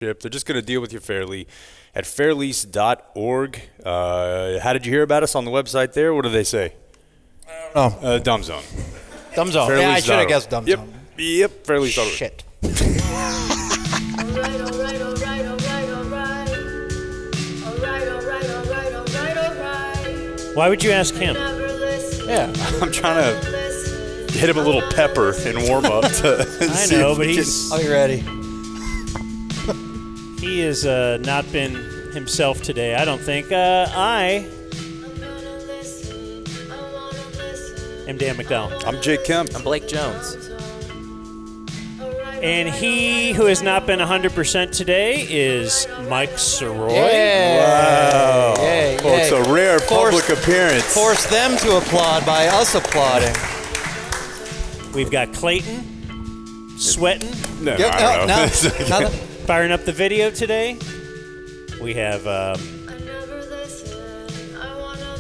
They're just going to deal with you fairly at fairlease.org. How did you hear about us on the website there? What do they say? Dumb Zone. Dumb Zone. Yeah, I should have guessed Dumb Zone. Yep, fairlease.org. Shit. Why would you ask him? Yeah. I'm trying to hit him a little pepper and warm up. I know, but he's... I'll be ready. He has not been himself today, I don't think. I am Dan McDowell. I'm Jake Kemp. I'm Blake Jones. And he who has not been 100% today is Mike Soroy. Wow. Yay, Well, it's a rare public appearance. Force them to applaud by us applauding. We've got Clayton sweating, No, I don't know. firing up the video today. We have a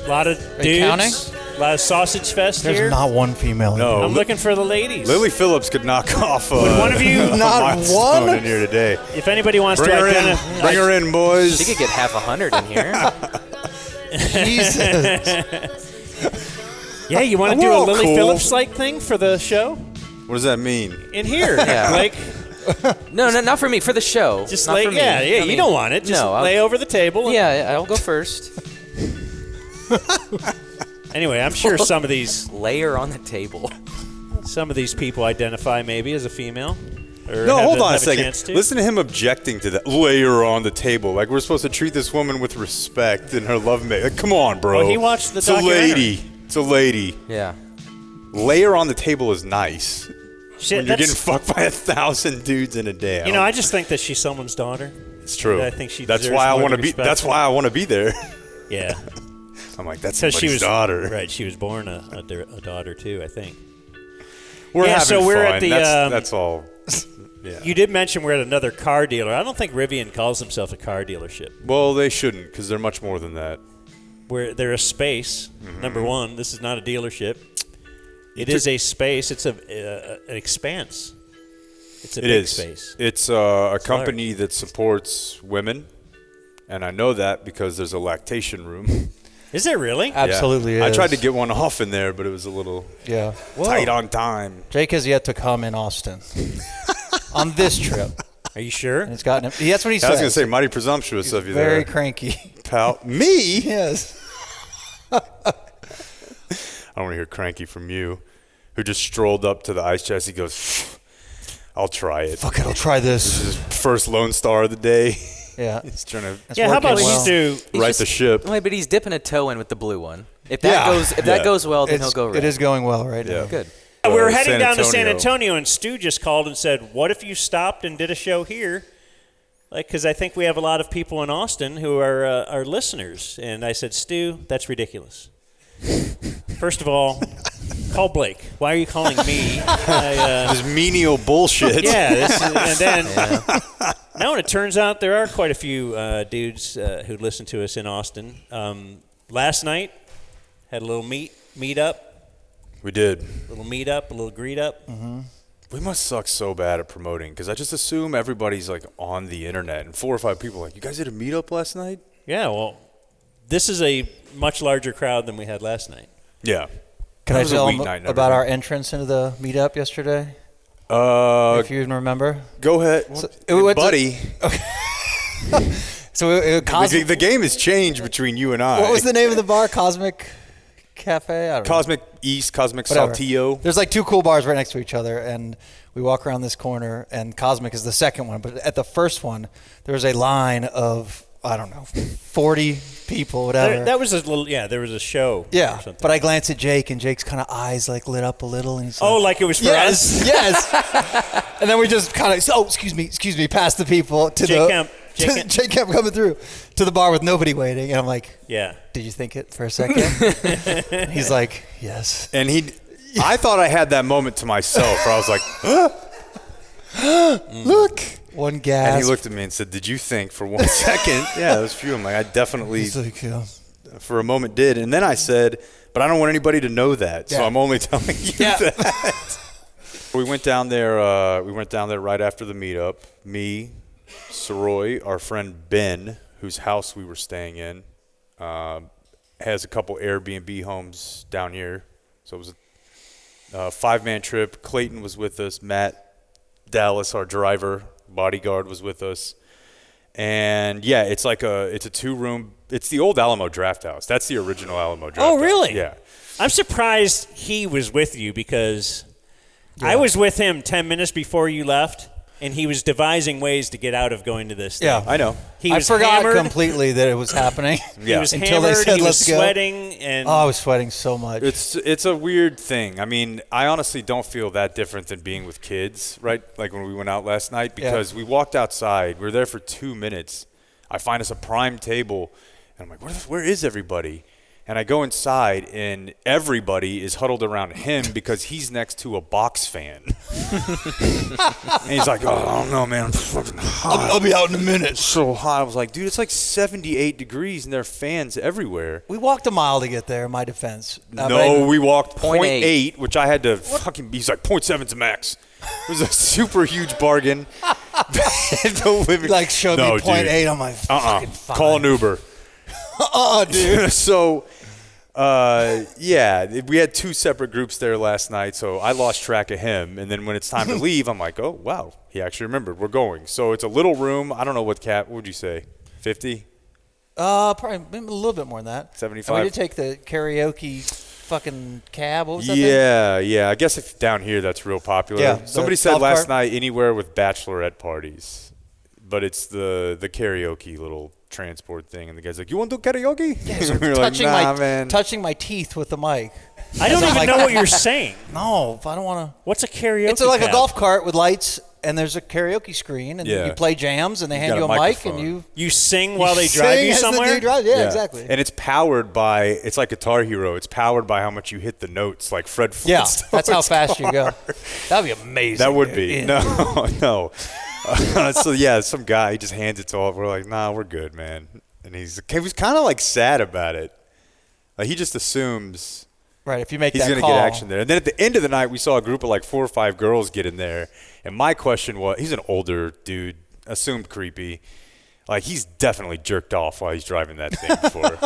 lot of dudes. counting? A lot of sausage fest There's here. not one female. No. I'm looking for the ladies. Lily Phillips could knock off Would one of you- a Not milestone one? in here today. If anybody wants Bring to her in. identify, Bring her in, boys. She could get half 100 in here. Jesus. yeah, you want to We're do a all Lily cool. Phillips-like thing for the show What does that mean? in here? Yeah. Like, No, not for me. For the show. just not lay. for me. Yeah, I you mean, don't want it. Just no, lay over the table. and- Yeah, I'll go first. Anyway, I'm sure some of these Layer on the table. people identify maybe as a female. Or No, have hold on a have second. chance to. Listen to him objecting to that layer on the table. Like, we're supposed to treat this woman with respect in her lovemaking. Like, come on, bro. Oh, he watched the It's a documentary. lady. It's a lady. Yeah. Layer on the table is nice. Shit, When you're that's- getting fucked by 1,000 dudes in a day. You know, I just think that she's someone's daughter. it's true. I think she That's deserves why I more want to to be. respect That's her. why I want to be there. Yeah, I'm like, that's because somebody's she was daughter. Right, she was born a daughter too, I think. We're Yeah, having so we're fun. at the, That's all. Yeah. You did mention we're at another car dealer. I don't think Rivian calls himself a car dealership. Well, they shouldn't, because they're much more than that. They're a space. Mm-hmm. Number one, this is not a dealership. It is a space. It's an expanse. It's a It big is. space. It's a company that supports women, and I know that because there's a lactation room. Is there really? Absolutely Yeah. I is. tried to get one off in there, but it was a little Yeah. tight on time. Jake has yet to come in Austin on this trip. Are you sure? And it's gotten him. That's what he says. I was going to say, mighty presumptuous of you Very there, cranky. pal. Me? Yes. I don't want to hear cranky from you, who just strolled up to the ice chest. He goes, I'll try it. Fuck it, I'll try this. This is his first Lone Star of the day. Yeah. He's trying to It's Yeah, how about working well. you do? right the ship. Wait, but he's dipping a toe in with the blue one. If that Yeah. goes, Yeah. that goes well, then he'll go red. It is going well right now. Good. We were Uh, heading San down to San Antonio. Antonio, and Stu just called and said, "What if you stopped and did a show here?" Like, because I think we have a lot of people in Austin who are listeners. And I said, "Stu, that's ridiculous. First of all, call Blake. Why are you calling me?" This menial bullshit. Yeah, and then now it turns out there are quite a few dudes who listen to us in Austin. Last night had a little meet up, We did. a little greet up. We must suck so bad at promoting, because I just assume everybody's like on the internet, and 4 or 5 people are like, you guys did a meetup last night? Yeah, well, this is a much larger crowd than we had last night. Yeah. Can That I was a tell him weeknight and about our everything. entrance into the meetup yesterday? If you even remember. Go ahead. it went to- buddy. So The game has changed between you and I. what was the name of the bar? Cosmic Cafe? I don't know. Cosmic East, Cosmic Whatever. Saltillo. There's like 2 cool bars right next to each other, and we walk around this corner, and Cosmic is the second one. But at the first one, there was a line of, I don't know, 40 people, whatever. That was a little, there was a show. Yeah, or something. but I glanced at Jake, and Jake's kind of eyes like lit up a little, and he's Oh, like, like it was for us? yes. And then we just kind of, excuse me, past the people to Jake Kemp. Jake Kemp coming through to the bar with nobody waiting, and I'm like, Yeah. did you think it for a second? He's like, yes. And I thought I had that moment to myself where I was like, Look, one gas. and he looked at me and said, did you think for 1 second? Yeah, it was few. I'm like, I definitely, He's like, yeah. for a moment did. And then I said, but I don't want anybody to know that, so Yeah. I'm only telling you that. We went down there right after the meetup. Me, Soroy, our friend Ben, whose house we were staying in, has a couple Airbnb homes down here. So it was a 5-man trip. Clayton was with us. Matt Dallas, our driver, bodyguard, was with us. And yeah, it's a 2-room. It's the old Alamo Draft House. That's the original Alamo Draft House. Oh, really? Yeah. I'm surprised he was with you because I was with him 10 minutes before you left, and he was devising ways to get out of going to this thing. Yeah, I know. He I was forgot hammered. completely that it was happening. He was Until hammered. they said, he was "Let's go." sweating. And Oh, I was sweating so much. It's a weird thing. I mean, I honestly don't feel that different than being with kids, right? Like when we went out last night, because we walked outside. We were there for 2 minutes. I find us a prime table, and I'm like, where is everybody? And I go inside, and everybody is huddled around him because he's next to a box fan. And he's like, oh, I don't know, man. I'm fucking hot. I'll be out in a minute. It's so hot. I was like, dude, it's like 78 degrees, and there are fans everywhere. We walked a mile to get there, in my defense. No, we walked 0.8. 0.8, which I had to fucking. He's like 0.7's max. It was a super huge bargain. Like showed No, me 0.8. dude. I'm like, fucking fine. Call an Uber. Dude. So, yeah, we had 2 separate groups there last night, so I lost track of him. And then when it's time to leave, I'm like, oh, wow, he actually remembered. We're going. So it's a little room. I don't know what would you say, 50? Probably maybe a little bit more than that. 75? And we did take the karaoke fucking cab. What was that thing? Yeah. I guess if down here that's real popular. Yeah, Somebody the said golf last cart. night anywhere with bachelorette parties, but it's the karaoke little transport thing, and the guy's like, "You want to do karaoke?" Yeah, so We were touching like, nah, my man. touching my teeth with the mic. I don't I'm even like- know what you're saying. No, I don't want to. What's a karaoke? It's like a cab? golf cart with lights, and there's a karaoke screen, and Yeah. you play jams, and they hand got you a a mic, microphone. and you You sing while they drive sing you as the somewhere. dude drives. Yeah, exactly. And it's powered by. It's like Guitar Hero. It's powered by how much you hit the notes, like Fred Yeah, Flintstone's that's how fast you car. go. That'd be amazing. That would dude. be. Yeah. No. So yeah, some guy, he just hands it to all. We're like, nah, we're good, man. And he was kind of like sad about it. Like he just assumes Right, if you make he's that going to call. get action there. And then at the end of the night, we saw a group of like 4 or 5 girls get in there. And my question was, he's an older dude, assumed creepy. Like he's definitely jerked off while he's driving that thing before.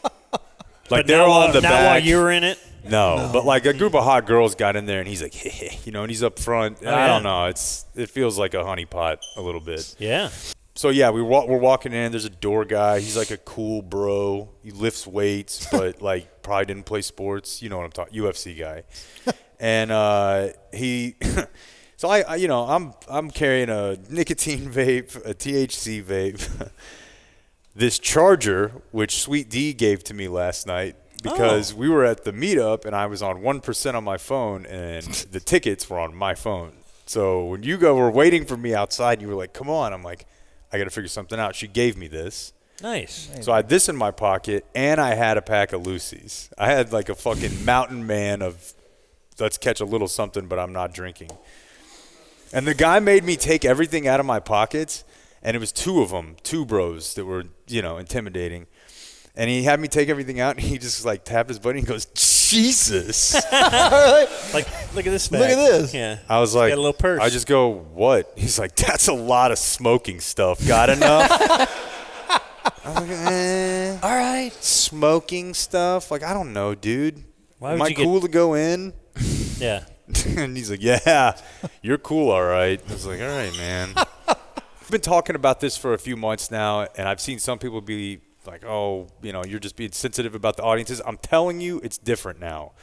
Like But they're not all while, in the not back. while you were in it. No, but like a group of hot girls got in there, and he's like, hey, and he's up front. And I yeah. don't know. It feels like a honeypot a little bit. Yeah. So yeah, we're walking in. There's a door guy. He's like a cool bro. He lifts weights, but like probably didn't play sports. You know what I'm talking? UFC guy. And he, so I'm carrying a nicotine vape, a THC vape, this charger which Sweet D gave to me last night because we were at the meetup and I was on 1% on my phone and the tickets were on my phone. So when you were waiting for me outside, you were like, "Come on!" I'm like, I got to figure something out. She gave me this. Nice. So I had this in my pocket, and I had a pack of Lucy's. I had like a fucking mountain man of, let's catch a little something, but I'm not drinking. And the guy made me take everything out of my pockets, and it was 2 of them, 2 bros that were, intimidating. And he had me take everything out, and he just like tapped his buddy and goes, Jesus. Like, look at this bag. Look at this. Yeah. I was like, got a little purse. I just go, what? He's like, that's a lot of smoking stuff. Got enough? I was like, All right. smoking stuff? Like, I don't know, dude. Why Am would I you get- cool to go in? Yeah. And he's like, yeah, you're cool, all right. I was like, all right, man. I've been talking about this for a few months now, and I've seen some people be like, oh, you're just being sensitive about the audiences. I'm telling you, it's different now.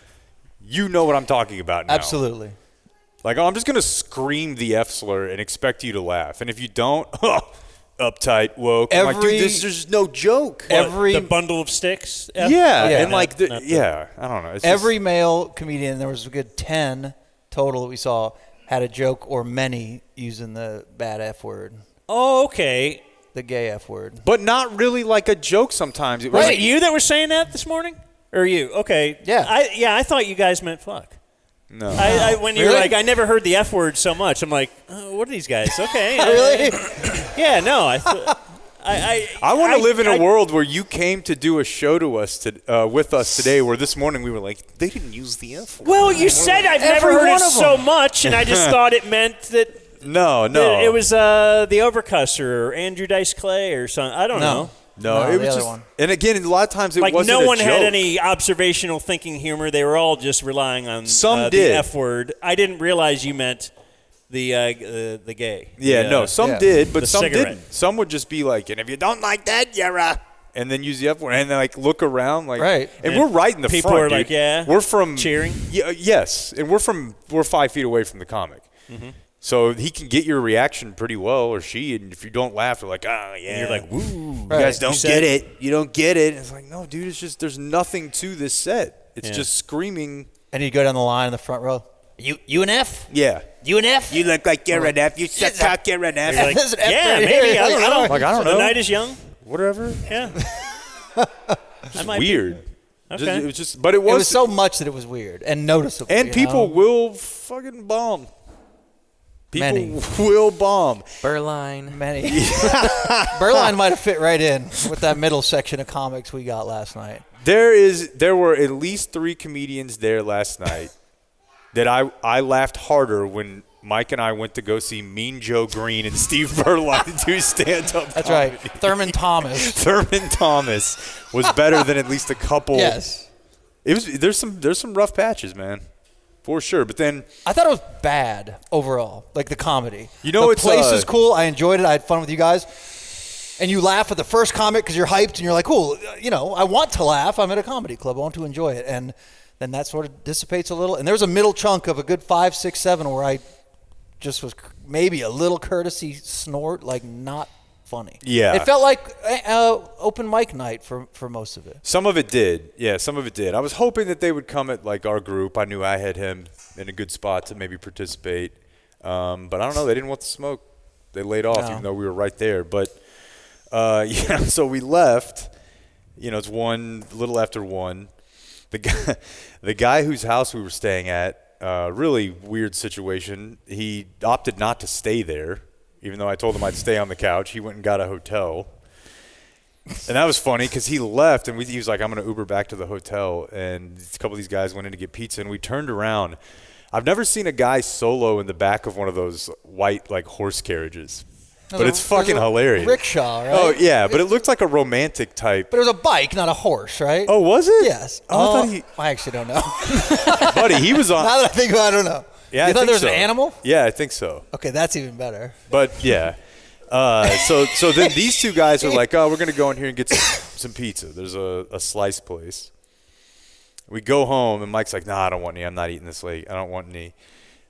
You know what I'm talking about now. Absolutely. Like, I'm just going to scream the F slur and expect you to laugh. And if you don't, uptight, woke. I'm like, dude, this is no joke. Every the bundle of sticks. Yeah, Yeah. and like, Not the- I don't know. It's every male comedian, there was a good 10 total that we saw, had a joke or many using the bad F word, Oh, okay. the gay F word. but not really like a joke sometimes. Was it you that were saying that this morning? Or you? Okay. Yeah. I thought you guys meant fuck. No. When you were Really? like, I never heard the F word so much. I'm like, oh, what are these guys? Okay. Really? Yeah, no. I want to live in a world where you came to do a show to us with us today, where this morning we were like, they didn't use the F word. Well, you said I've never Every heard one it of so them. much, and I just thought it meant that No. It was the Overcusser or Andrew Dice Clay or something. I don't know. No, it the was other just. one. And again, a lot of times it Like wasn't no a one had joke. any observational thinking humor. They were all just relying on Some the did. F word. I didn't realize you meant the gay. Yeah, The, some did, but the some cigarette. didn't. Some would just be like, and if you don't like that, you're a. And then use the F word and then like look around like. Right. And we're right in the People front. are dude. like, yeah. We're from cheering. Yeah, yes, and we're 5 feet away from the comic. Mm-hmm. So he can get your reaction pretty well, or she, and if you don't laugh, they're like, yeah. And you're like, woo. You guys don't get it. You don't get it. And it's like, no, dude, it's just there's nothing to this set. It's just screaming. And you go down the line in the front row. You an F? Yeah. You an F? You look like you're an F. You suck cock, you're an F. You're like, There's an F yeah, right maybe. here. I don't know. Like, I don't The know. night is young. Whatever. Yeah. I might be- Weird. Okay. It was just, but it It was was so much that it was weird and noticeable. and you people know? will fucking bomb. People Many. will bomb. Burline. Many. Berline might have fit right in with that middle section of comics we got last night. There were at least 3 comedians there last night that I laughed harder when Mike and I went to go see Mean Joe Green and Steve Berline do stand-up That's comedy. right. Thurman Thomas. Thurman Thomas was better than at least a couple. Yes. It was. There's some rough patches, man, for sure. But then I thought it was bad overall, like the comedy. You know, the it's, place is cool. I enjoyed it. I had fun with you guys. And you laugh at the first comic because you're hyped and you're like, cool, I want to laugh. I'm at a comedy club. I want to enjoy it. And then that sort of dissipates a little. And there was a middle chunk of a good 5, 6, 7 where I just was maybe a little courtesy snort, like not funny. Yeah. It felt like open mic night for most of it. some of it did. Yeah, some of it did. I was hoping that they would come at like our group. I knew I had him in a good spot to maybe participate. But I don't know. They didn't want the smoke. They laid off, No. even though we were right there. But so we left. It's a little after 1. The guy whose house we were staying at, really weird situation. He opted not to stay there, even though I told him I'd stay on the couch. He went and got a hotel. And that was funny because he left and he was like, I'm going to Uber back to the hotel. And a couple of these guys went in to get pizza and we turned around. I've never seen a guy solo in the back of one of those white like horse carriages. But it's fucking hilarious. Rickshaw, right? Oh, yeah, but it looked like a romantic type. But it was a bike, not a horse, right? Oh, was it? Yes. Oh, I thought I actually don't know. buddy, he was on. Now that I think about it, I don't know. Yeah, you I thought think there was so. an animal? Yeah, I think so. Okay, that's even better. But yeah, so then these 2 guys are like, oh, we're gonna go in here and get some pizza. There's a slice place. We go home and Mike's like, nah, I don't want any. I'm not eating this late. I don't want any.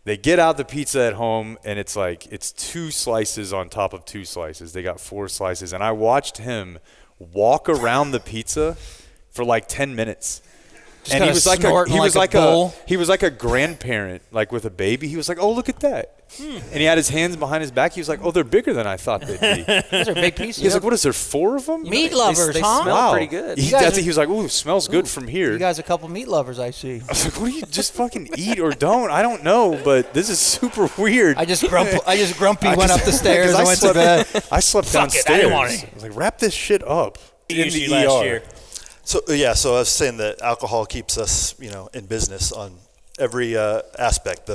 They get out the pizza at home and it's 2 slices on top of 2 slices. They got 4 slices, and I watched him walk around the pizza for like 10 minutes. Just And he kinda was like snorting he was like a grandparent, like with a baby. He was like, "Oh, look at that!" And he had his hands behind his back. He was like, "Oh, they're bigger than I thought they'd be." Those are big pieces. He's like, "What is there? 4 of them?" Meat lovers, they huh? smell Wow, pretty good. He, You guys he was like, "Ooh, smells good from here." You guys a couple meat lovers, I see. I was like, "What do you just fucking eat or don't?" I don't know, but this is super weird. I just grumpy I went just- up the stairs 'cause and I went to bed. I slept Fuck it, downstairs. I didn't want any. I was like, "Wrap this shit up." In Used the you last ER. year. So I was saying that alcohol keeps us, in business on every aspect.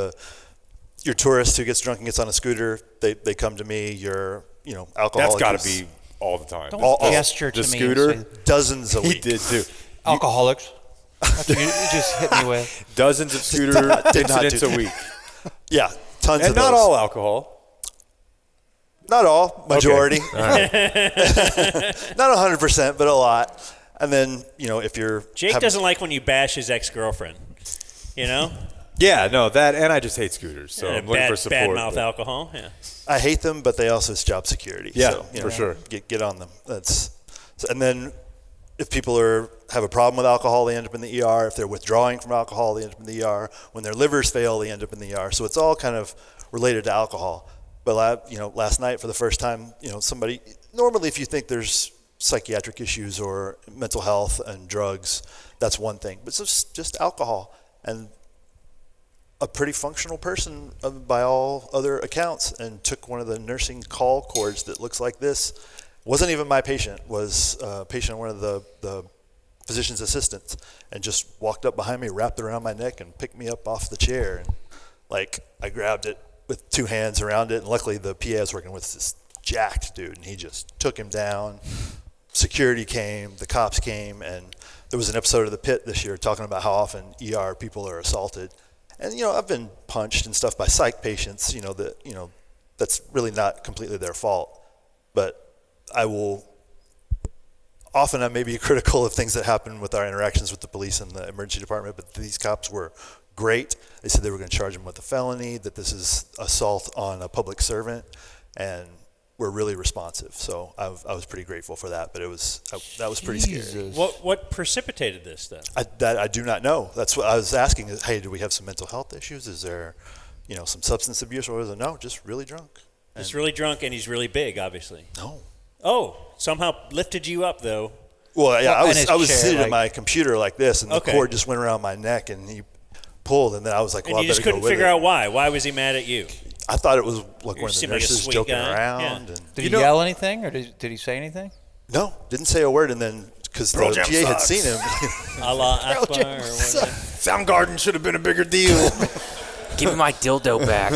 Your tourist who gets drunk and gets on a scooter, they come to me. Your alcoholic. That's got to who's be all the time. Don't gesture to the me. scooter? And say, dozens a He week. did too. alcoholics. That's what you just hit me with. Dozens of scooter Did not incidents do a week, Yeah, tons and of not those. all alcohol. Not all, majority. All right. Not 100%, but a lot. And then if you're Jake doesn't like when you bash his ex-girlfriend. Yeah, no, that, and I just hate scooters, so I'm looking for support. Bad mouth but- alcohol. Yeah. I hate them, but they also is job security. Yeah, so, for sure. Get on them. And then if people have a problem with alcohol, they end up in the ER. If they're withdrawing from alcohol, they end up in the ER. When their livers fail, they end up in the ER. So it's all kind of related to alcohol. But last night for the first time, somebody normally if you think there's psychiatric issues or mental health and drugs, that's one thing. But it's just alcohol and a pretty functional person by all other accounts, and took one of the nursing call cords that looks like this. Wasn't even my patient, was a patient of one of the physician's assistants, and just walked up behind me, wrapped it around my neck, and picked me up off the chair. And I grabbed it with two hands around it. And luckily, the PA I was working with is this jacked dude, and he just took him down. Security came, the cops came, and there was an episode of The Pit this year talking about how often ER people are assaulted. And, I've been punched and stuff by psych patients, that's really not completely their fault. But I may be critical of things that happen with our interactions with the police and the emergency department, but these cops were great. They said they were going to charge him with a felony, that this is assault on a public servant, and were really responsive. So I was pretty grateful for that, but that was pretty scary. What precipitated this, though? I do not know. That's what I was asking. Hey, do we have some mental health issues? Is there, some substance abuse, or is it no, just really drunk? He's really drunk, and he's really big, obviously. No. Oh, somehow lifted you up, though. Well, yeah, I was chair, sitting at my computer like this, and the Okay. cord just went around my neck, and he pulled, and then I was like, well, And you I just better couldn't go with figure it. out why. Why was he mad at you? I thought it was like one of the seemed like a nurses sweet joking guy. around. Yeah. And Did he yell anything, or did he say anything? no, didn't say a word, and then because the GA had seen him. Allah Akbar or whatever. Soundgarden should have been a bigger deal. Give me my dildo back.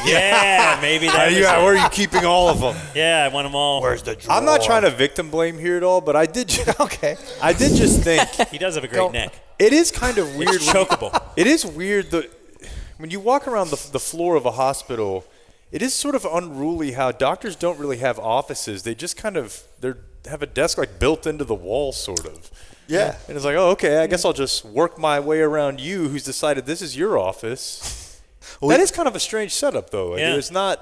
Yeah, maybe that was Yeah, it. where are you keeping all of them? Yeah, I want them all. Where's the drawer? I'm not trying to victim blame here at all, but I did Okay. I did just think He does have a great neck. it is kind of weird. It's chokeable. It is weird when you walk around the floor of a hospital, it is sort of unruly how doctors don't really have offices. They just kind of have a desk like built into the wall, sort of. Yeah. And it's like, oh, okay, I guess I'll just work my way around you, who's decided this is your office. That is kind of a strange setup, though. Like, Yeah. it's not.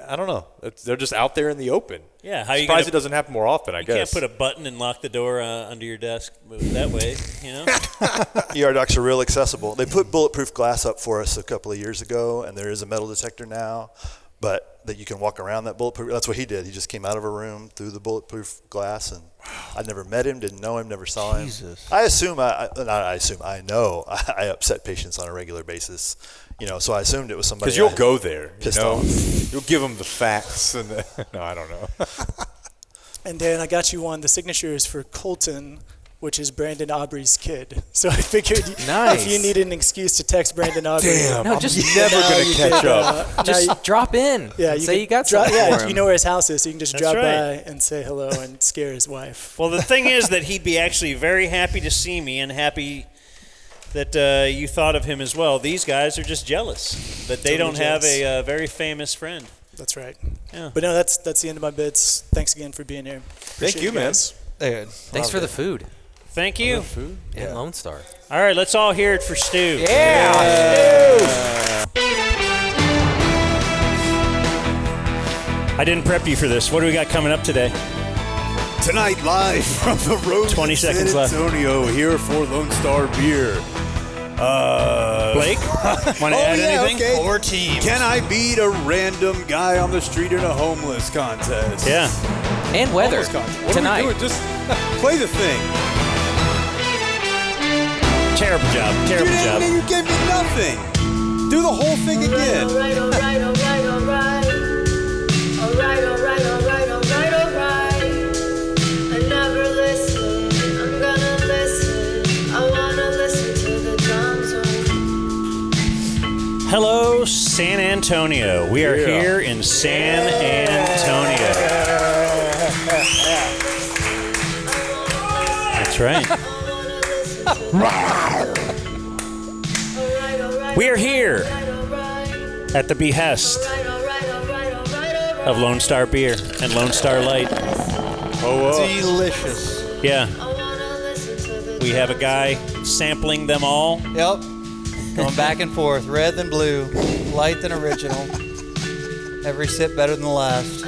I don't know. They're just out there in the open. Yeah, how you Surprised gonna- it doesn't happen more often, I You guess. can't put a button and lock the door under your desk that way, ER docs are real accessible. They put bulletproof glass up for us a couple of years ago, and there is a metal detector now, but that you can walk around that bulletproof. That's what he did. He just came out of a room through the bulletproof glass, and I'd never met him, didn't know him, never saw him. Jesus. I know I upset patients on a regular basis, so I assumed it was somebody. Because you'll I go there. pissed you know? off. You'll give them the facts. No, I don't know. And Dan, I got you one. The signature is for Colton, which is Brandon Aubrey's kid. So I figured Nice. if you needed an excuse to text Brandon Aubrey, No, just Never now going you to catch could, up. just drop in. yeah, and you say could you got drop, something yeah, for him. you know where his house is, so you can just That's drop right. by and say hello and scare his wife. Well, the thing is that he'd be actually very happy to see me and happy that you thought of him as well. These guys are just jealous that they don't Totally have jealous. a very famous friend. That's right. Yeah. But no, that's the end of my bits. Thanks again for being here. Appreciate you, man. guys. Dude, Thanks for the food. Thank you. And Lone Star. All right, let's all hear it for Stu. I didn't prep you for this. What do we got coming up today? Tonight, live from the road 20 in seconds San left. Antonio, here for Lone Star Beer. Blake, want to add anything? Okay. Four teams. Can I beat a random guy on the street in a homeless contest? Yeah. And weather. Homeless contest. What Tonight. are we doing? Just play the thing. Terrible job. Terrible job. You gave me nothing. Do the whole thing again. Alright. I never listen. I'm gonna listen. I wanna listen to the dumb zone. Hello, San Antonio. We are here in San Antonio. That's right. We are here at the behest of Lone Star Beer and Lone Star Light. Delicious. Yeah. We have a guy sampling them all. Yep. Going back and forth. Red than blue. Light than original. Every sip better than the last.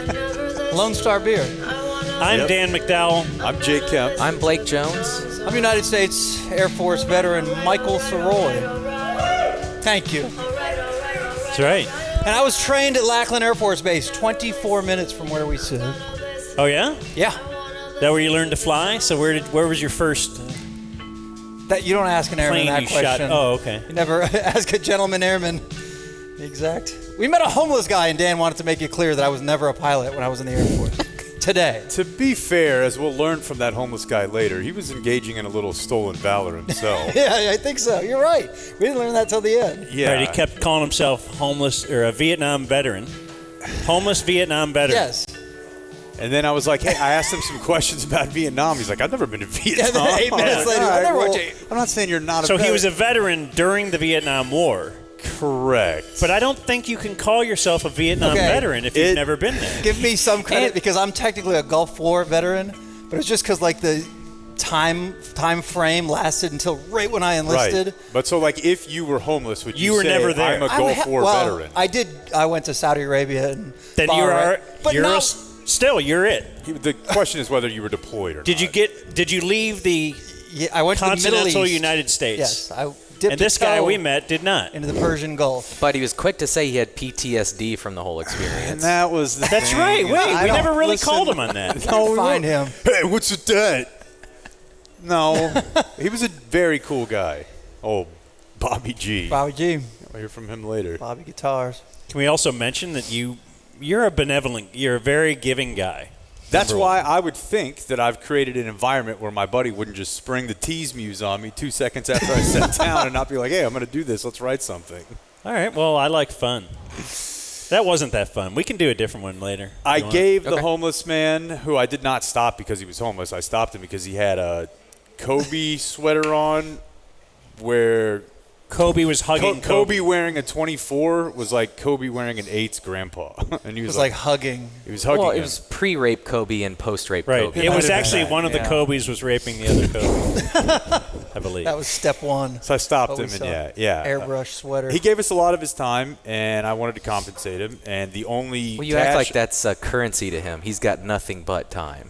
Lone Star Beer. I'm Dan McDowell. I'm Jake Kemp. I'm Blake Jones. I'm United States Air Force veteran Michael Soroy. Thank you. That's right. And I was trained at Lackland Air Force Base, 24 minutes from where we sit. Oh, yeah? Yeah. That where you learned to fly? So where was your first That you don't ask an airman plane that you shot? question. Oh, okay. You never ask a gentleman airman. Exact. We met a homeless guy, and Dan wanted to make it clear that I was never a pilot when I was in the Air Force. today. To be fair, as we'll learn from that homeless guy later, he was engaging in a little stolen valor himself. Yeah, I think so. You're right. We didn't learn that till the end. Yeah. Right, he kept calling himself homeless or a Vietnam veteran. Homeless Vietnam veteran. Yes. And then I was like, hey, I asked him some questions about Vietnam. He's like, I've never been to Vietnam. And then 8 minutes later, All I right, never went well, to. I'm not saying you're not a So veteran. he was a veteran during the Vietnam War. Correct. But I don't think you can call yourself a Vietnam Okay. veteran if you've never been there. Give me some credit because I'm technically a Gulf War veteran, but it's just because like the time frame lasted until right when I enlisted. Right. But so, like, if you were homeless, would you, You were say, never there. I'm a Gulf War veteran? I did. I went to Saudi Arabia and Then Bahrain, but you're not, still you're it. The question is whether you were deployed or Did not. Did you leave the yeah, I went to the Middle continental East. United States? Yes, I dipped And this a toe guy we met did not. into the Persian Gulf. But he was quick to say he had PTSD from the whole experience. And that was the That's thing. right. Wait, I we don't- never really listen, called him on that. No, we Find weren't. him. Hey, what's with that? No. He was a very cool guy. Oh, Bobby G. Bobby G. I'll hear from him later. Bobby Guitars. Can we also mention that you're a very giving guy. That's Number why I would think that I've created an environment where my buddy wouldn't just spring the tease muse on me 2 seconds after I sat down and not be like, hey, I'm going to do this. Let's write something. All right. Well, I like fun. That wasn't that fun. We can do a different one later. I You want? gave the Okay. homeless man, who I did not stop because he was homeless, I stopped him because he had a Kobe sweater on where Kobe was hugging Kobe wearing a 24 was like Kobe wearing an 8's grandpa. And he It was was like hugging. he was hugging Well, him. it was pre-rape Kobe and post-rape Right. Kobe. It was might have actually been one of the yeah. Kobe's was raping the other Kobe. I believe. That was step one. So I stopped What we him, and saw. yeah. Airbrush sweater. He gave us a lot of his time, and I wanted to compensate him. And the only Well, you act like that's currency to him. He's got nothing but time.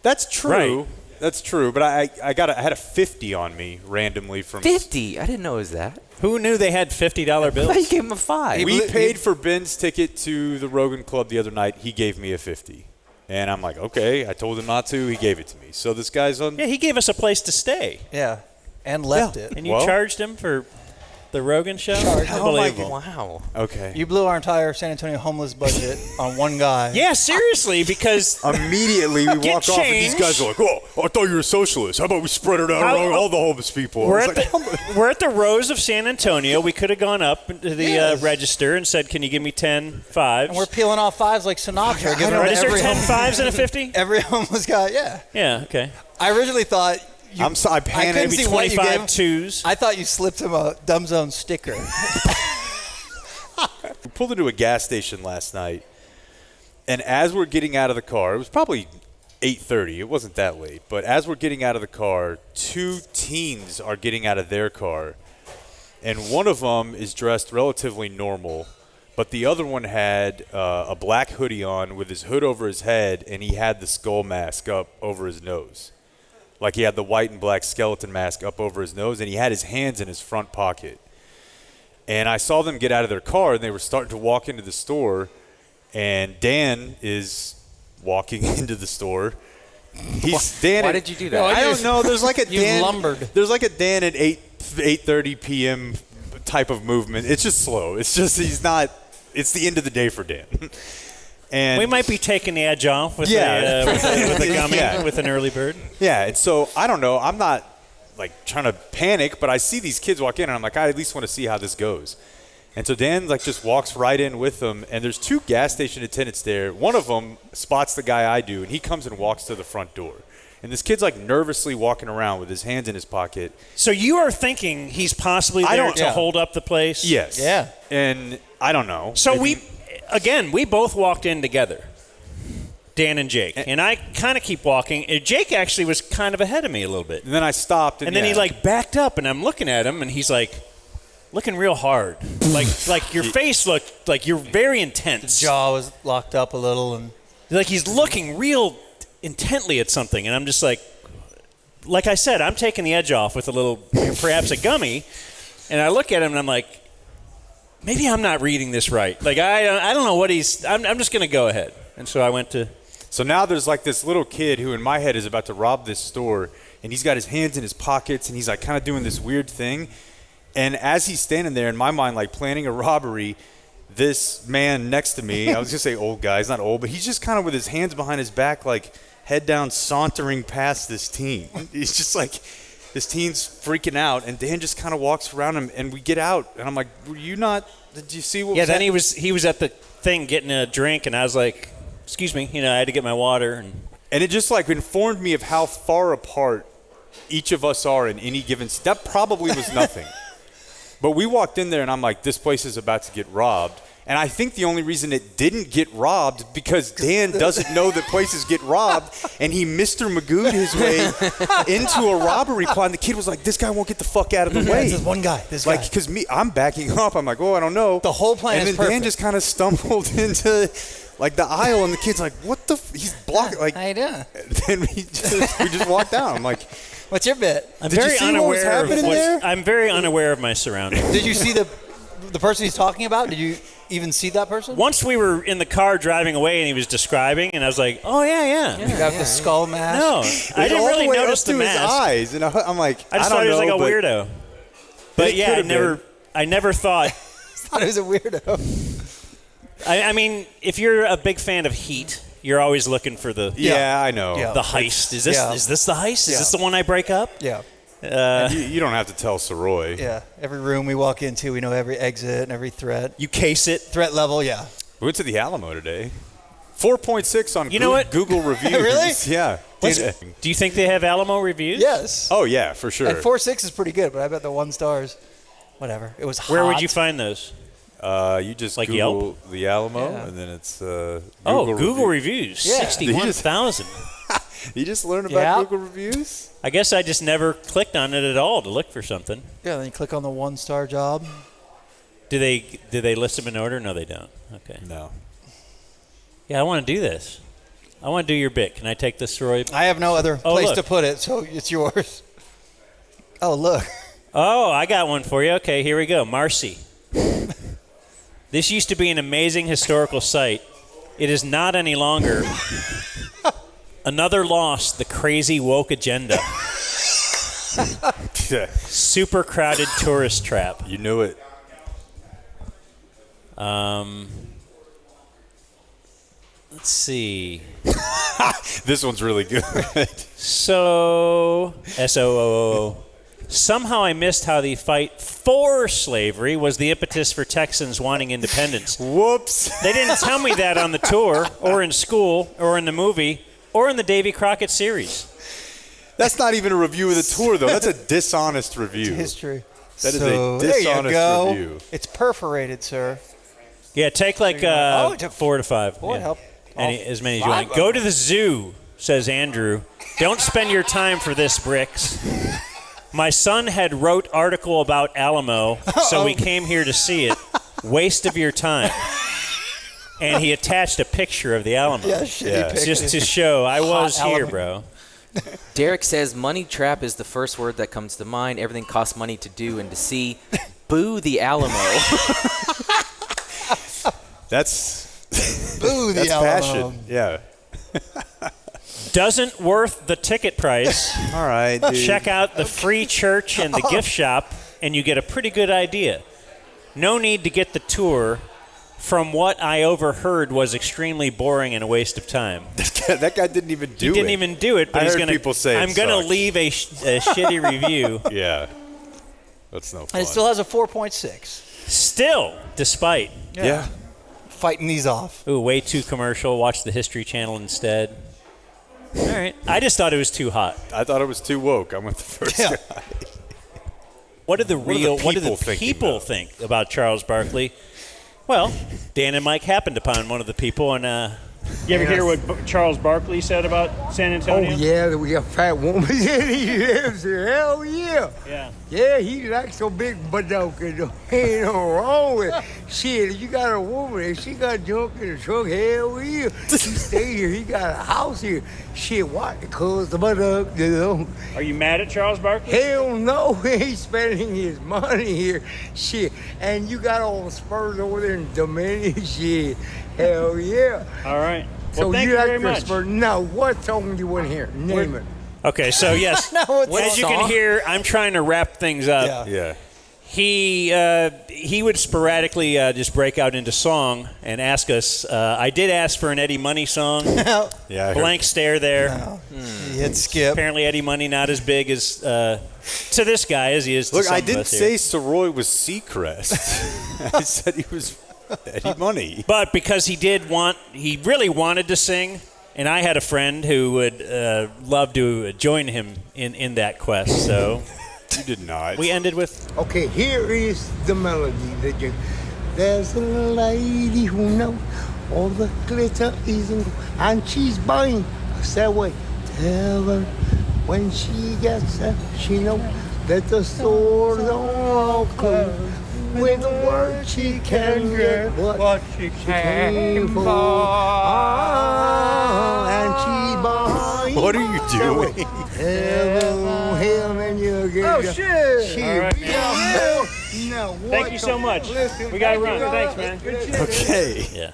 That's true. Right. That's true. But I had a 50 on me randomly from 50? I didn't know it was that. Who knew they had $50 I thought you bills? gave him a 5. We paid for Ben's ticket to the Rogan Club the other night. He gave me a 50. And I'm like, okay. I told him not to. He gave it to me. So this guy's on. Yeah, he gave us a place to stay. yeah. And left it. And you Well- charged him for the Rogan show? Unbelievable. Wow. Okay. You blew our entire San Antonio homeless budget on one guy. Yeah, seriously, because Immediately we Get walk off, and these changed. guys are like, "Oh, I thought you were a socialist. How about we spread it out How- among all the homeless people?" I we're was at, like, the, we're at the Rose of San Antonio. We could have gone up to the Yes. register and said, can you give me 10 fives? And we're peeling off fives like Sinatra. Giving Right, it is to there every 10 hom- fives and a 50? every homeless guy, yeah. Yeah, okay. I originally thought you, I'm sorry, I I panicked. couldn't Maybe see what you gave 25 him. twos. I thought you slipped him a Dumb Zone sticker. We pulled into a gas station last night, and as we're getting out of the car, it was probably 8:30. It wasn't that late, but as we're getting out of the car, 2 teens are getting out of their car, and one of them is dressed relatively normal, but the other one had a black hoodie on with his hood over his head, and he had the skull mask up over his nose. Like he had the white and black skeleton mask up over his nose, and he had his hands in his front pocket. And I saw them get out of their car, and they were starting to walk into the store. And Dan is walking into the store. Dan. Why did you do that? I don't know. There's like a You Dan. lumbered. There's like a Dan at 8:30 p.m. type of movement. It's just slow. It's just he's not. It's the end of the day for Dan. And We might be taking the edge off with, Yeah. with a gummy, Yeah. with an early bird. Yeah, and so I don't know. I'm not like trying to panic, but I see these kids walk in, and I'm like, I at least want to see how this goes. And so Dan like just walks right in with them, and there's 2 gas station attendants there. One of them spots the guy I do, and he comes and walks to the front door. And this kid's like nervously walking around with his hands in his pocket. So you are thinking he's possibly I there don't- to yeah. hold up the place? Yes. Yeah. And I don't know. So Maybe- we both walked in together, Dan and Jake. And I kind of keep walking. And Jake actually was kind of ahead of me a little bit. And then I stopped, And then he like backed up, and I'm looking at him, and he's like looking real hard. like your face looked like you're very intense. Jaw was locked up a little, and Like he's looking real intently at something, and I'm just like I said, I'm taking the edge off with a little, perhaps a gummy, and I look at him and I'm like, maybe I'm not reading this right. Like I don't know what he's. I'm just gonna go ahead, and so I went to. So now there's like this little kid who in my head is about to rob this store, and he's got his hands in his pockets, and he's like kind of doing this weird thing. And as he's standing there in my mind, like planning a robbery, this man next to me, I was going to say old guy, he's not old, but he's just kind of with his hands behind his back, like head down, sauntering past this teen. He's just like, this teen's freaking out, and Dan just kind of walks around him, and we get out, and I'm like, were you not, did you see what was then happening? he was at the thing getting a drink, and I was like, excuse me, I had to get my water. And it just like informed me of how far apart each of us are in any given. That probably was nothing. But we walked in there, and I'm like, this place is about to get robbed. And I think the only reason it didn't get robbed is because Dan doesn't know that places get robbed, and he Mr. Magoo'd his way into a robbery plot. And the kid was like, this guy won't get the fuck out of the way. This one guy. Like, because I'm backing up. I'm like, I don't know. The whole plan is perfect. And then Dan just kind of stumbled into, like, the aisle, and the kid's like, what the he's blocking. Like, how you doing? Then we just walked down. I'm like, what's your bit? I'm very unaware of my surroundings. Did you see the person he's talking about? Did you even see that person? Once we were in the car driving away, and he was describing, and I was like, "Oh yeah." You got the skull mask. No, I didn't really notice the mask. His eyes, and I'm like, I just thought he was like a weirdo. But yeah, I never thought. I thought he was a weirdo. I mean, if you're a big fan of Heat, you're always looking for the I know the heist. Is this the heist? Is this the one I break up? Yeah. You don't have to tell Soroy. Yeah. Every room we walk into, we know every exit and every threat. You case it. Threat level, yeah. We went to the Alamo today. 4.6 on Google reviews. Really? Yeah. Do you think they have Alamo reviews? Yes. Oh, yeah, for sure. And 4.6 is pretty good, but I bet the 1 stars, whatever. It was hot. Where would you find those? You just like Google Yelp? the Alamo, and then it's Google reviews. Yeah. 61,000. You just learn about Google reviews? I guess I just never clicked on it at all to look for something. Yeah, then you click on the 1-star job. Do they list them in order? No, they don't. Okay. No. Yeah, I want to do this. I want to do your bit. Can I take this, Roy? I have no other place to put it, so it's yours. Oh, look. Oh, I got one for you. Okay, here we go. Marcy. This used to be an amazing historical site. It is not any longer. Another loss, the crazy woke agenda. Super crowded tourist trap. You knew it. Let's see. This one's really good. So, S-O-O-O. Somehow I missed how the fight for slavery was the impetus for Texans wanting independence. Whoops. They didn't tell me that on the tour, or in school, or in the movie, or in the Davy Crockett series. That's not even a review of the tour, though. That's a dishonest review. It's history. That is a dishonest review. It's perforated, sir. Yeah, take like 4 to 5. Boy, yeah. help. As many as you want. Go to the zoo, says Andrew. Don't spend your time for this, Bricks. My son had wrote article about Alamo, so we came here to see it. Waste of your time. And he attached a picture of the Alamo. Yeah, picture. Just to show I was Hot here, Alamo. bro. Derek says money trap is the first word that comes to mind. Everything costs money to do and to see. Boo the Alamo. That's Boo the that's Alamo. passion. Yeah. Doesn't worth the ticket price. All right, dude. Check out the free church and the gift shop, and you get a pretty good idea. No need to get the tour. From what I overheard was extremely boring and a waste of time. That guy didn't even do it. He didn't even do it, but I he's heard going to. people say I'm going to leave a shitty review. Yeah. That's no fun. And it still has a 4.6. Still, despite. Yeah. Fighting these off. Ooh, way too commercial. Watch the History Channel instead. All right. I just thought it was too hot. I thought it was too woke. I went the first guy. What do the people think about Charles Barkley? Well, Dan and Mike happened upon one of the people, and you ever hear what Charles Barkley said about San Antonio? Oh, yeah, we got fat woman in he lives here. Hell yeah. Yeah. Yeah, he likes so big, but ain't no wrong with it. Shit, you got a woman and she got junk in the truck, hell yeah. He stay here, he got a house here. Shit, what? Cause the butt you know. Are you mad at Charles Barkley? Hell no, he's spending his money here. Shit, and you got all the Spurs over there in Dominican. Shit, hell yeah. All right. So Well, thank you you very like the much. Spurs? No, what song you want to hear? Name it. Okay, so yes, No, it's as you can hear, I'm trying to wrap things up. Yeah. Yeah. He would sporadically just break out into song and ask us. I did ask for an Eddie Money song. Yeah, I Blank stare there. No. He hit skip. Apparently, Eddie Money not as big as to this guy as he is to Look, some I of didn't us here. say Soroy was Seacrest. I said he was Eddie Money. But because he really wanted to sing, and I had a friend who would love to join him in that quest. So You did not. we ended with Okay, here is the melody. There's a lady who knows all the glitter is in, and she's buying a Segway. Tell her when she gets there, she knows that the stores are all closed. With a word she can get what she came for. And she's buying. What are you doing? Tell him and you get. Oh shit! All right, thank you so much. We got to run. Thanks, man. Okay. Yeah.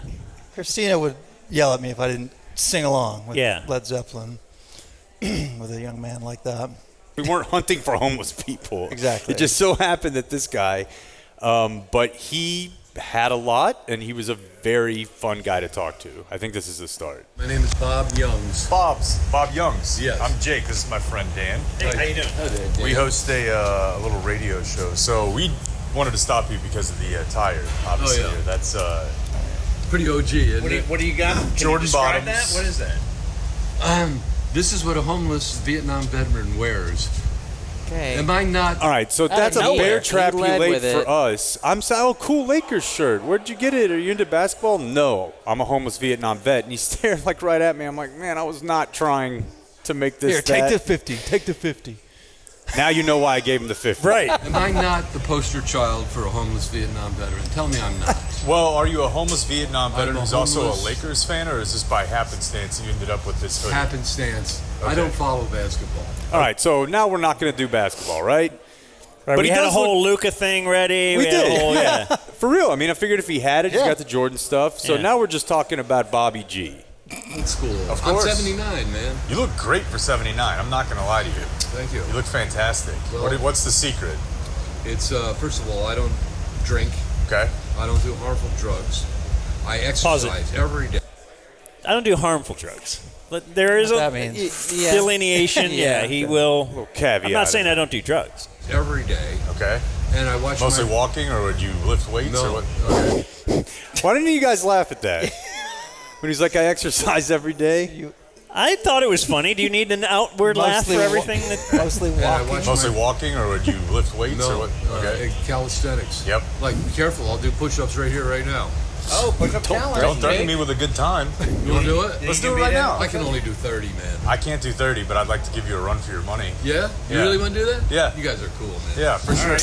Christina would yell at me if I didn't sing along with Yeah. Led Zeppelin with a young man like that. We weren't hunting for homeless people. Exactly. It just so happened that this guy, but he had a lot, and he was a very fun guy to talk to. I think this is the start. My name is Bob Youngs. Bob Youngs. Yes. I'm Jake. This is my friend Dan. Hey, how you doing? We host a little radio show. So we wanted to stop you because of the tire, obviously. Oh, yeah. That's Pretty OG, isn't it? What do you got? Can Jordan you describe bottoms. that? What is that? This is what a homeless Vietnam veteran wears. Okay. Am I not? All right, so that's a nowhere. bear trap He you led laid with for it. us. I'm saying, oh, cool Lakers shirt. Where'd you get it? Are you into basketball? No, I'm a homeless Vietnam vet. And he stared like right at me. I'm like, man, I was not trying to make this. Here, take that. the 50. Take the 50. Now you know why I gave him the 50. Right. Am I not the poster child for a homeless Vietnam veteran? Tell me I'm not. well. Are you a homeless Vietnam veteran I'm a who's also a homeless- Lakers fan, or is this by happenstance you ended up with this hoodie? Happenstance. I Okay. don't follow basketball. All right, so now we're not going to do basketball, right? Right, But we he had a does whole Luca thing ready. We had a did. whole, yeah. For real. I mean, I figured if he had it, he's Yeah. got the Jordan stuff. So Yeah. now we're just talking about Bobby G. That's cool. Of I'm course. 79, man. You look great for 79. I'm not going to lie to you. Thank you. You look fantastic. Well- What's the secret? It's first of all, I don't drink. Okay. I don't do harmful drugs. I Pause exercise every day. I don't do harmful drugs. But there is What a that means. Yeah. delineation. Yeah. He will. Little caveat. I'm not saying I don't do drugs. Every day. Okay. And I watch Mostly my... walking, or would you lift weights, or No. what? Okay. Why didn't you guys laugh at that? When he's like, I exercise every day. I thought it was funny. Do you need an outward laugh for Mostly everything? That, Mostly And I walking. watch Mostly my... walking, or would you lift weights, or No, what? Okay. calisthenics. Yep. Like, be careful. I'll do push-ups right here, right now. Oh, push up Don't threaten me with a good time. You want to do it? Let's do it right now. I can only do 30, man. I can't do 30, but I'd like to give you a run for your money. Yeah? You Yeah. really want to do that? Yeah. You guys are cool, man. Yeah, for sure.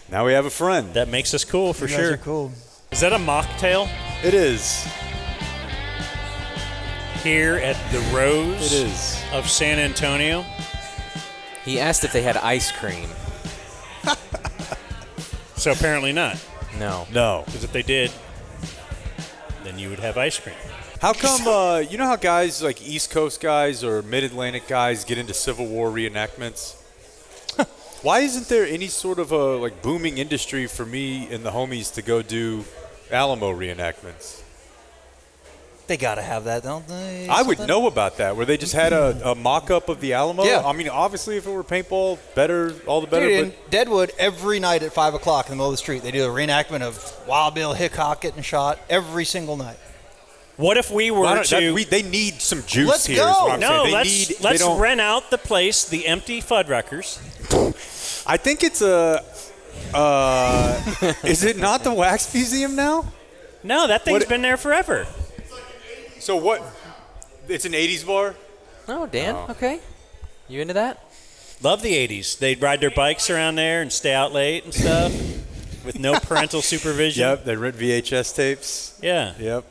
Now we have a friend. that makes us cool for You guys sure. are cool. Is that a mocktail It is. here at the Rose It is. of San Antonio? He asked if they had ice cream. So apparently not. No. No. Because if they did, then you would have ice cream. How come, you know how guys like East Coast guys or Mid-Atlantic guys get into Civil War reenactments? Why isn't there any sort of a like booming industry for me and the homies to go do Alamo reenactments? They got to have that, don't they? I would Something? know about that, where they just had a mock-up of the Alamo. Yeah. I mean, obviously, if it were paintball, better, all the better. Dude, in but Deadwood, every night at 5 o'clock in the middle of the street, they do a reenactment of Wild Bill Hickok getting shot every single night. What if we why were don't- to... they need some juice Let's here. go. Is what I'm no, saying. let's they don't- rent out the place, the empty Fuddruckers. I think it's a. Is it not the Wax Museum now? No, that thing's What- been there forever. So what? It's an '80s bar. Oh, Dan. Okay. You into that? Love the 80s. They'd ride their bikes around there and stay out late and stuff with no parental supervision. Yep, they rent VHS tapes. Yeah. Yep.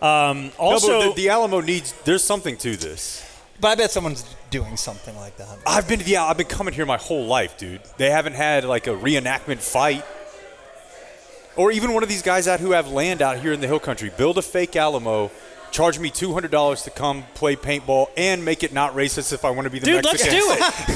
Also, no, but the Alamo needs. There's something to this. But I bet someone's doing something like that. I've been coming here my whole life, dude. They haven't had like a reenactment fight. Or even one of these guys out who have land out here in the hill country. Build a fake Alamo, charge me $200 to come play paintball and make it not racist if I want to be the Dude, Mexican.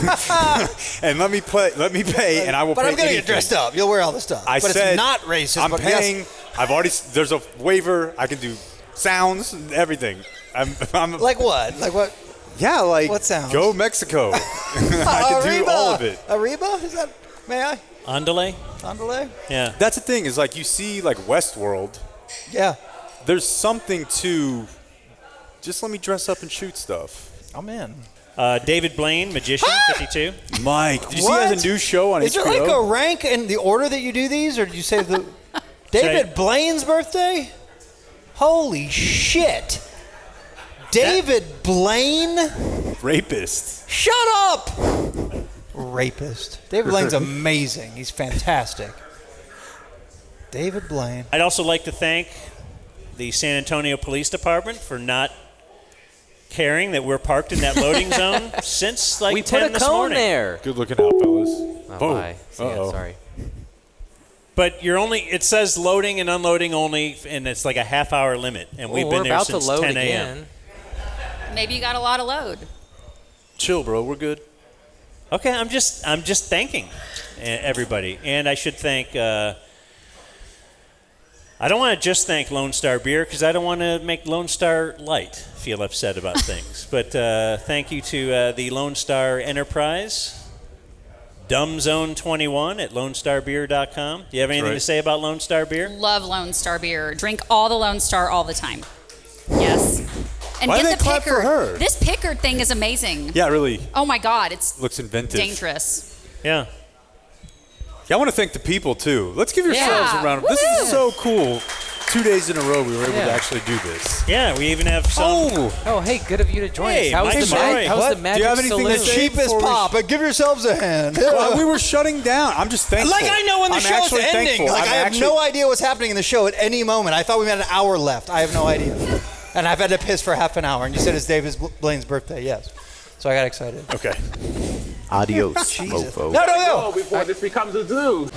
let's do it. And let me pay, and I will But pay I'm gonna anything. get dressed up. You'll wear all the stuff. I but said it's not racist. I'm but paying. yes. I've already. There's a waiver. I can do sounds, and everything. I'm Like what? Like what? yeah, like what sounds? Go Mexico. I can do all of it. Arriba? Is that? May I? Andale? Andale? Yeah. That's the thing is like you see like Westworld. Yeah. There's something to. Just let me dress up and shoot stuff. I'm in. David Blaine, magician, 52. Mike, did you see he What? has a new show on Is HBO? there like a rank in the order that you do these, or did you say the David Blaine's birthday? Holy shit! David Blaine? Rapist. Shut up! Rapist. David Blaine's amazing. He's fantastic. David Blaine. I'd also like to thank the San Antonio Police Department for not caring that we're parked in that loading zone since like We 10 put a this cone morning. there. Good looking out, fellas. Oh, bye. See ya, Uh-oh. sorry. But it says loading and unloading only, and it's like a half-hour limit, and we've Well, been we're there about since to load 10 a.m. again. Maybe you got a lot of load. Chill, bro. We're good. Okay, I'm just thanking everybody, and I should thank. I don't want to just thank Lone Star Beer because I don't want to make Lone Star Light feel upset about things. But thank you to the Lone Star Enterprise, dumbzone 21 at lonestarbeer.com. Do you have anything to say about Lone Star Beer? Love Lone Star beer. Drink all the Lone Star all the time. Yes. And Why get did they the clap Pickard. for her? This Pickard thing is amazing. Yeah, really. Oh my God, it's Looks inventive. dangerous. Yeah. Yeah, I want to thank the people, too. Let's give yourselves Yeah. a round of This is so cool. 2 days in a row, we were able to Yeah. actually do this. Yeah, we even have some. Oh, hey, good of you to join Hey, us. How's Mike the, Murray. how's What? the magic Do you have anything to saloon? say? Cheapest before we pop, but give yourselves a hand. Well, we were shutting down. I'm just thankful. Like I know when the I'm show's actually ending. thankful. Like I'm I have actually- no idea what's happening in the show at any moment. I thought we had an hour left. I have no idea. And I've had to piss for half an hour. And you said it's David Blaine's birthday. Yes. So I got excited. Okay. Adios, Jesus. mofo. No. Before this becomes a zoo.